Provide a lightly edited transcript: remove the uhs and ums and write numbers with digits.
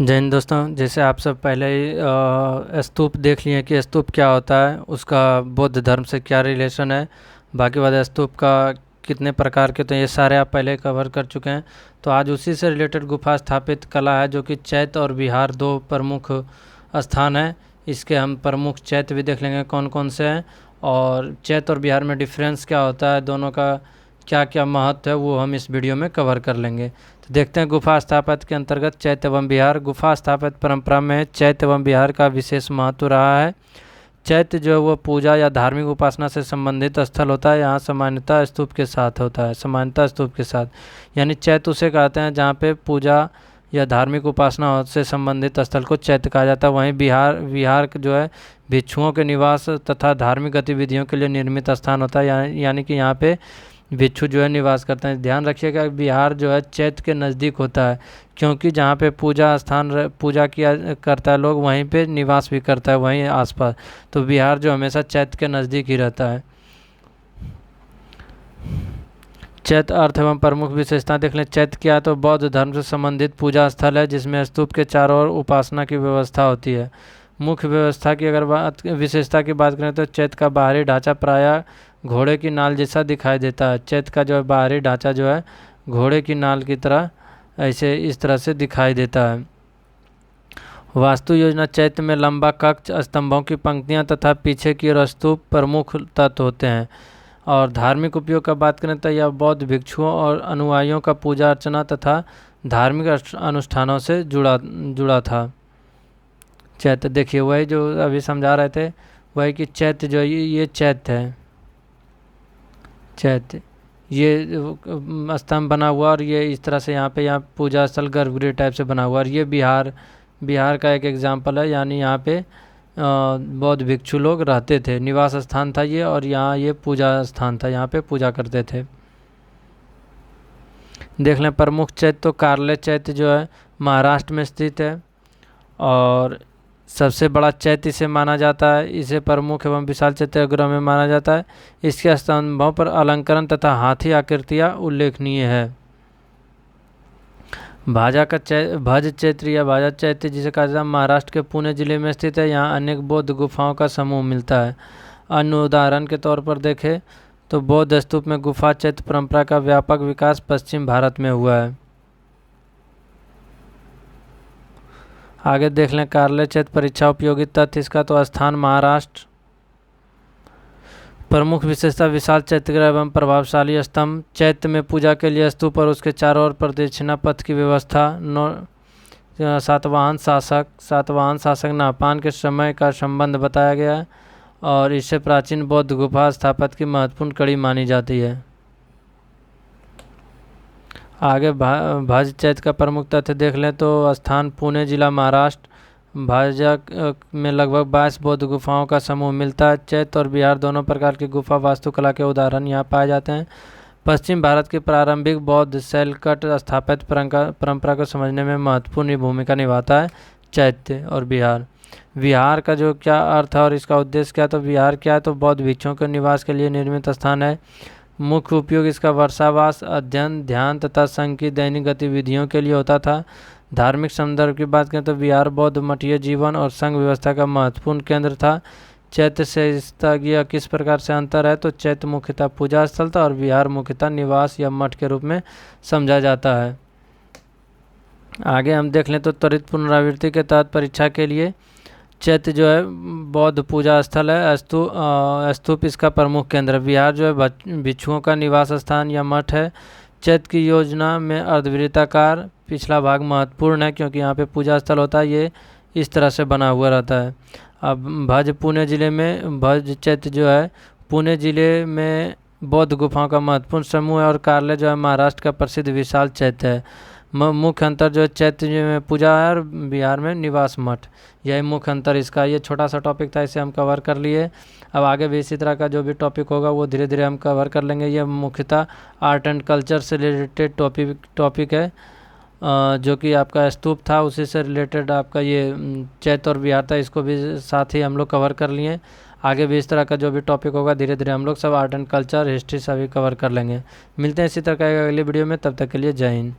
जय हिंद दोस्तों। जैसे आप सब पहले ही स्तूप देख लिए कि स्तूप क्या होता है, उसका बौद्ध धर्म से क्या रिलेशन है, बाकी वाले स्तूप का कितने प्रकार के, तो ये सारे आप पहले कवर कर चुके हैं। तो आज उसी से रिलेटेड गुफा स्थापित कला है, जो कि चैत्य और विहार दो प्रमुख स्थान है। इसके हम प्रमुख चैत्य भी देख लेंगे कौन कौन से हैं, और चैत्य और विहार में डिफरेंस क्या होता है, दोनों का क्या क्या महत्व है, वो हम इस वीडियो में कवर कर लेंगे। तो देखते हैं गुफा स्थापत्य के अंतर्गत चैत्य एवं विहार। गुफा स्थापत्य परंपरा में चैत्य एवं विहार का विशेष महत्व रहा है। चैत्य जो है वो पूजा या धार्मिक उपासना से संबंधित स्थल होता है। यहाँ सामान्यतः स्तूप के साथ होता है, सामान्यतः स्तूप के साथ, यानी चैत्य उसे कहते हैं जहाँ पे पूजा या धार्मिक उपासना से संबंधित स्थल को चैत्य कहा जाता है। वहीं विहार जो है भिक्षुओं के निवास तथा धार्मिक गतिविधियों के लिए निर्मित स्थान होता है, यानी कि यहाँ पे भिक्षु जो है निवास करते हैं। ध्यान रखिएगा, विहार जो है चैत्य के नज़दीक होता है, क्योंकि जहाँ पे पूजा किया करता है लोग, वहीं पे निवास भी करता है, वहीं आसपास। तो विहार जो हमेशा चैत्य के नज़दीक ही रहता है। चैत्य अर्थ एवं प्रमुख विशेषता देख लें। चैत्य क्या है, तो बौद्ध धर्म से संबंधित पूजा स्थल है, जिसमें स्तूप के चारों ओर उपासना की व्यवस्था होती है। मुख्य व्यवस्था की अगर विशेषता की बात करें तो चैत्य का बाहरी ढांचा प्रायः घोड़े की नाल जैसा दिखाई देता है। चैत्य का जो है बाहरी ढांचा जो है घोड़े की नाल की तरह ऐसे इस तरह से दिखाई देता है। वास्तु योजना चैत्य में लंबा कक्ष, स्तंभों की पंक्तियां तथा पीछे की ओर स्तूप प्रमुख तत्व होते हैं। और धार्मिक उपयोग का बात करें तो यह बौद्ध भिक्षुओं और अनुयायियों का पूजा अर्चना तथा धार्मिक अनुष्ठानों से जुड़ा था। चैत्य देखिए, वही जो अभी समझा रहे थे, वही कि चैत्य जो ये चैत्य है, चैत्य ये स्तंभ बना हुआ, और ये इस तरह से यहाँ पूजा स्थल गर्भगृह टाइप से बना हुआ। और ये बिहार का एक एग्जाम्पल है, यानी यहाँ पे बौद्ध भिक्षु लोग रहते थे, निवास स्थान था ये, और यहाँ ये पूजा स्थान था, यहाँ पे पूजा करते थे। देख लें प्रमुख चैत्य, तो कार्ले चैत्य जो है महाराष्ट्र में स्थित है, और सबसे बड़ा चैत्य इसे माना जाता है। इसे प्रमुख एवं विशाल चैत्यगृह में माना जाता है। इसके स्तंभों पर अलंकरण तथा हाथी आकृतियाँ उल्लेखनीय है। भज चैत्य या भाजा चैत्य जिसे कहा जाता है, महाराष्ट्र के पुणे जिले में स्थित है। यहाँ अनेक बौद्ध गुफाओं का समूह मिलता है। अन्य उदाहरण के तौर पर देखें तो बौद्ध स्तूप में गुफा चैत्य परंपरा का व्यापक विकास पश्चिम भारत में हुआ है। आगे देख लें कार्ले चैत्य परीक्षा उपयोगी तथ्य इसका, तो स्थान महाराष्ट्र। प्रमुख विशेषता विशाल चैत्यगृह एवं प्रभावशाली स्तंभ। चैत्य में पूजा के लिए स्तूप और उसके चारों ओर प्रदक्षिणा पथ की व्यवस्था। सातवाहन शासक नाहपान के समय का संबंध बताया गया है, और इससे प्राचीन बौद्ध गुफा स्थापत्य की महत्वपूर्ण कड़ी मानी जाती है। आगे भज चैत्य का प्रमुख तथ्य देख लें तो स्थान पुणे जिला महाराष्ट्र। भाजा में लगभग 22 बौद्ध गुफाओं का समूह मिलता है। चैत्य और विहार दोनों प्रकार की गुफा वास्तुकला के उदाहरण यहाँ पाए जाते हैं। पश्चिम भारत की प्रारंभिक बौद्ध शैलकट स्थापित परंपरा को समझने में महत्वपूर्ण भूमिका निभाता है चैत्य और विहार। विहार का जो क्या अर्थ है और इसका उद्देश्य क्या, तो विहार क्या है, तो बौद्ध भिक्षुओं के निवास के लिए निर्मित स्थान है। मुख्य उपयोग इसका वर्षावास, अध्ययन, ध्यान तथा संघ की दैनिक गतिविधियों के लिए होता था। धार्मिक संदर्भ की बात करें तो विहार बौद्ध मठीय जीवन और संघ व्यवस्था का महत्वपूर्ण केंद्र था। चैत्य से इसका यह किस प्रकार से अंतर है, तो चैत्य मुख्यतः पूजा स्थल था और विहार मुख्यतः निवास या मठ के रूप में समझा जाता है। आगे हम देख लें तो त्वरित पुनरावृत्ति के तहत परीक्षा के लिए चैत्य जो है बौद्ध पूजा स्थल है, स्तूप इसका प्रमुख केंद्र। विहार जो है भिक्षुओं का निवास स्थान या मठ है। चैत्य की योजना में अर्धवृत्ताकार पिछला भाग महत्वपूर्ण है, क्योंकि यहाँ पे पूजा स्थल होता है, ये इस तरह से बना हुआ रहता है। अब भज चैत्य जो है पुणे जिले में बौद्ध गुफाओं का महत्वपूर्ण समूह है, और कार्ले जो है महाराष्ट्र का प्रसिद्ध विशाल चैत्य है। मुख्य अंतर जो है चैत्य में पूजा है और बिहार में निवास मठ, यही मुख्य अंतर इसका। ये छोटा सा टॉपिक था, इसे हम कवर कर लिए। अब आगे भी इसी तरह का जो भी टॉपिक होगा वो धीरे धीरे हम कवर कर लेंगे। ये मुख्यतः आर्ट एंड कल्चर से रिलेटेड टॉपिक है, जो कि आपका स्तूप था उसी से रिलेटेड आपका ये चैत्य और विहार था, इसको भी साथ ही हम लोग कवर कर लिए। आगे भी इस तरह का जो भी टॉपिक होगा धीरे धीरे हम लोग सब आर्ट एंड कल्चर, हिस्ट्री सभी कवर कर लेंगे। मिलते हैं इसी तरह का अगली वीडियो में, तब तक के लिए जय हिंद।